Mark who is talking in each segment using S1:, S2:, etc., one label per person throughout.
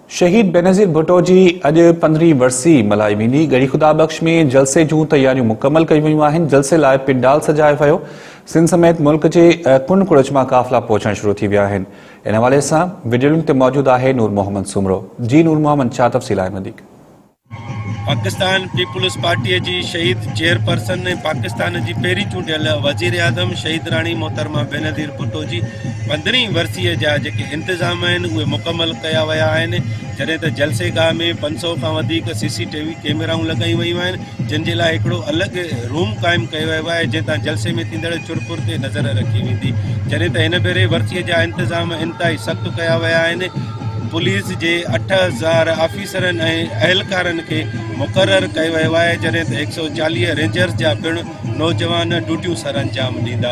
S1: शहीद बेनज़ीर भुट्टो जी अॼु 15वीं वरसी मल्हाई वेंदी। गढ़ी ख़ुदा बख़्श में जलसे जूं तैयारियूं मुकमल कयूं वयूं आहिनि। जलसे लाइ पिंडाल सजायो वियो। सिंध समेत मुल्क जे कुंड कुड़च मां काफ़िला पहुचण शुरू थी विया आहिनि। इन हवाले सां वीडियो लिंक ते मौजूदु आहे नूर मोहम्मद सुमरो। जी नूर मोहम्मद, छा तफ़सील आहे वधीक?
S2: पाकिस्तान पीपुल्स पार्टी जी शहीद चेयरपर्सन ने पाकिस्तान की पहिरीं चूंडियल वज़ीर आज़म शहीद राणी मोहतरमा बेनज़ीर भुट्टो जी 15वीं वरसीअ जा जेके इंतज़ाम आहिनि उहे मुकमल कया विया आहिनि। जॾहिं त जलसे गाह में 500 खां वधीक CCTV कैमराऊं लॻायूं वयूं आहिनि, जिन जे लाइ हिकिड़ो अलॻि रूम क़ाइमु कयो वियो आहे जितां जलसे में थींदड़ चुरपुर ते नज़र रखी वेंदी। जॾहिं त हिन भेरे वरसीअ जा इंतज़ाम इंतिहाई सख़्तु कया विया आहिनि। पुलिस जे 8000 ऑफिसरनि ऐं अहलकारनि खे मुक़ररु कयो वियो आहे, जॾहिं त 140 रेंजर्स जा पिणु नौजवान ड्यूटियूं सर अंजाम ॾींदा।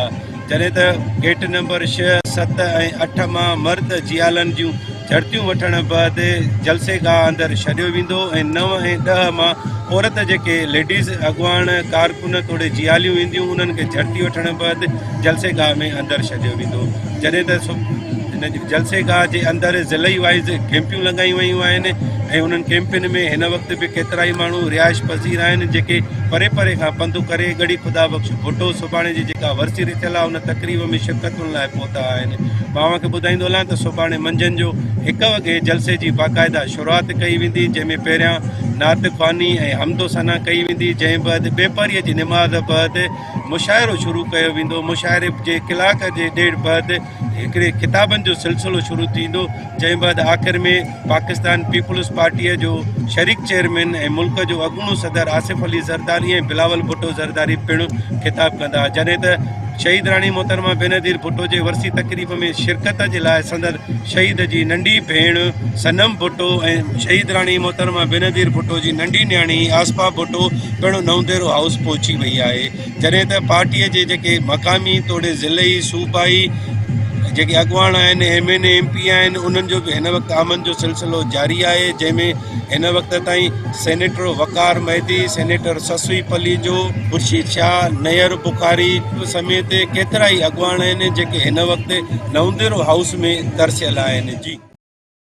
S2: जॾहिं त गेट नंबर 6, 7 ऐं 8 मां मर्द जियालनि जूं झड़तियूं वठण बैदि जलसे गाह अंदरि छॾियो वेंदो ऐं 9 ऐं 10 मां औरत जेके लेडीज़ अॻुवान कारकुन तोड़े जियालियूं ईंदियूं उन्हनि खे झड़ती वठण बैदि जलसे गाह में अंदरि छॾियो वेंदो। जॾहिं त जलसे गाह जे अंदरि ज़िलई वाइज़ कैंपियूं लॻायूं वयूं आहिनि ऐं उन्हनि कैंपियुनि में हिन वक़्तु बि केतिरा ई माण्हू रिहाइश पज़ीर आहिनि जेके परे परे खां पंधु करे गढ़ी ख़ुदा बख़्श भुट्टो सुभाणे जी जेका वरसी रखियल आहे उन तक़रीब में शिरकतुनि लाइ पहुता आहिनि। मां खे ॿुधाईंदो हलां त सुभाणे मंझंदि जो 1 वॻे जलसे जी बाक़ाइदा शुरूआति कई वेंदी, जंहिंमें पहिरियां नात ख़्वानी ऐं हमदो सना कई वेंदी, जंहिं बैदि ॿेपरीअ जी निमाज़ बैदि मुशाइरो शुरू कयो वेंदो। मुशाइरे जे कलाक जे ॾेढ बैदि हिकिड़े किताबनि जो सिलसिलो शुरू थींदो, जंहिं बैदि आख़िर में पाकिस्तान पीपुल्स पार्टीअ जो शरीक चेयरमैन ऐं मुल्क जो अॻूणो सदर आसिफ अली ज़रदारी ऐं बिलावल भुट्टो ज़रदारी पिणु ख़िताब कंदा। जॾहिं त शहीद राणी मोहतरमा बेनज़ीर भुट्टो जे वरसी तक़रीब में शिरकत जे लाइ संदर शहीद जी नंढी भेण सनम भुट्टो ऐं शहीद राणी मोहतरमा बेनज़ीर भुट्टो जी नंढी न्याणी आसपा भुट्टो पिणु नवंदेरो हाउस पहुची वई आहे। जॾहिं त पार्टीअ जे जेके मक़ामी तोड़े ज़िलई सूबाई जेके अॻुवान आहिनि MNA MP आहिनि उन्हनि जो बि हिन वक़्तु आमन जो सिलसिलो जारी आहे, जंहिंमें हिन वक़्त ताईं सेनेटर वक़ार मेहदी, सेनेटर ससुई पलीजो, खुर्शीद शाह, नयर बुखारी समेत केतिरा ई अॻुवान आहिनि जेके हिन वक़्तु नवंदेरो हाउस में तरसियल आहिनि। जी।